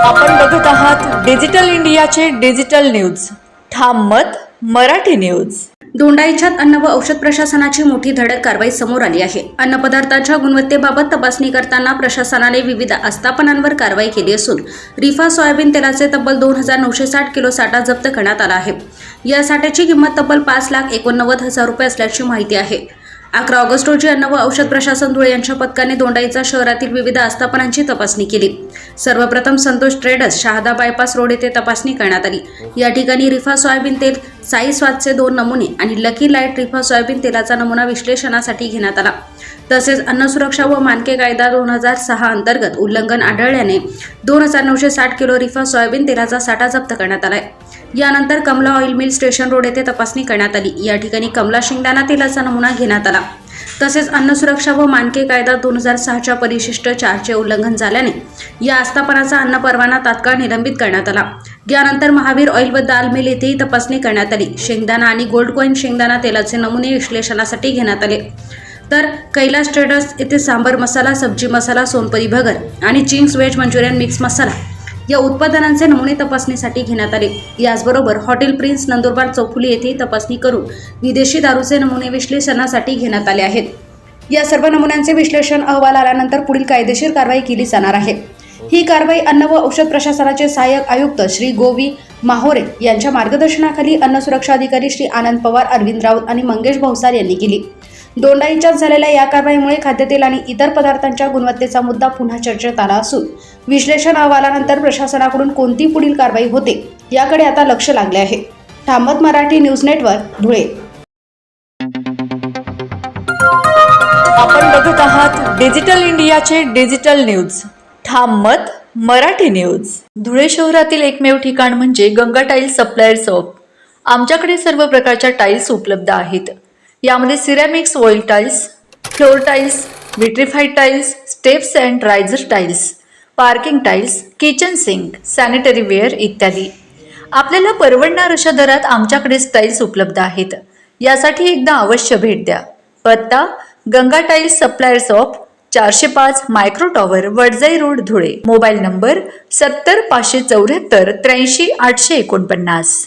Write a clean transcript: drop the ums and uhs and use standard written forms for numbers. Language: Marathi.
आपण बघत आहात डिजिटल इंडियाचे डिजिटल न्यूज. ठाम मत मराठी न्यूज. दोंडाईच्यात अन्न व औषध प्रशासनाची मोठी धडक कारवाई समोर आली आहे. अन्न पदार्थाच्या गुणवत्तेबाबत तपासणी करताना प्रशासनाने विविध आस्थापनांवर कारवाई केली असून रिफा सोयाबीन तेलाचे तब्बल 2960 किलो साठा जप्त करण्यात आला आहे. या साठ्याची किंमत तब्बल 5,89,000 रुपये असल्याची माहिती आहे. 11 ऑगस्ट रोजी अन्न व औषध प्रशासन धुळे यांच्या पथकाने दोंडाईचा शहरातील विविध आस्थापनांची तपासणी केली. सर्वप्रथम Santosh traders Shahada bypass road येथे तपासणी करण्यात आली. या ठिकाणी रिफा सोयाबीन तेल, साई स्वादचे 2 नमुने आणि लकी लाईट रिफा सोयाबीन तेलाचा नमुना विश्लेषणासाठी घेण्यात आला. तसेच अन्न सुरक्षा व मानके कायदा 2006 अंतर्गत उल्लंघन आढळल्याने 2960 किलो रिफा सोयाबीन तेलाचा साठा जप्त करण्यात आलाय. यानंतर Kamala oil mill station road येथे तपासणी करण्यात आली. या ठिकाणी कमला शेंगदाणा तेलाचा नमुना घेण्यात आला. तसेच अन्न सुरक्षा व मानके कायदा 2006च्या परिशिष्ट 4चे उल्लंघन झाल्याने या आस्थापनाचा अन्न परवाना तात्काळ निलंबित करण्यात आला. यानंतर महावीर ऑइल व दाल मिल येथेही तपासणी करण्यात आली. शेंगदाणा आणि गोल्ड कॉइन शेंगदाणा तेलाचे नमुने विश्लेषणासाठी घेण्यात आले. तर कैलास ट्रेडर्स येथे सांबर मसाला, सब्जी मसाला, सोनपरी भगर आणि चिंग्स व्हेज मंचुरियन मिक्स मसाला या उत्पादनांचे नमुने तपासणीसाठी घेण्यात आले. याचबरोबर हॉटेल प्रिन्स नंदुरबार चौफुली येथे तपासणी करून विदेशी दारूचे नमुने विश्लेषणासाठी घेण्यात आले आहेत. या सर्व नमुन्यांचे विश्लेषण अहवाल आल्यानंतर पुढील कायदेशीर कारवाई केली जाणार आहे. ही कारवाई अन्न व औषध प्रशासनाचे सहाय्यक आयुक्त श्री गोवी माहोरे यांच्या मार्गदर्शनाखाली अन्न सुरक्षा अधिकारी श्री आनंद पवार, अरविंद राऊत आणि मंगेश भवसार यांनी केली. दोंडाईच्यात झालेल्या या कारवाईमुळे खाद्यतेल आणि इतर पदार्थांच्या गुणवत्तेचा मुद्दा पुन्हा चर्चेत आला असून विश्लेषण अहवालानंतर प्रशासनाकडून कोणती पुढील कारवाई होते याकडे आता लक्ष लागले आहे. ठाम मत मराठी न्यूज नेटवर्क, धुळे. आपण बघत आहात डिजिटल इंडियाचे डिजिटल न्यूज. ठाम मत मराठी न्यूज. धुळे शहरातील एकमेव ठिकाण म्हणजे गंगा टाइल्स सप्लायर शॉप. आमच्याकडे सर्व प्रकारच्या टाइल्स उपलब्ध आहेत. यामध्ये ceramics, oil tiles, floor tiles, vitrified tiles, steps and riser tiles, parking tiles, kitchen sink, sanitary ware इत्यादी. आपल्याला परवडणार अशा दरात आमच्याकडे टाइल्स उपलब्ध आहेत. यासाठी एकदा अवश्य भेट द्या. पत्ता Ganga tiles supplier shop, 405 micro tower, Wadjai road, Dhule. Mobile number 70 574 83 849.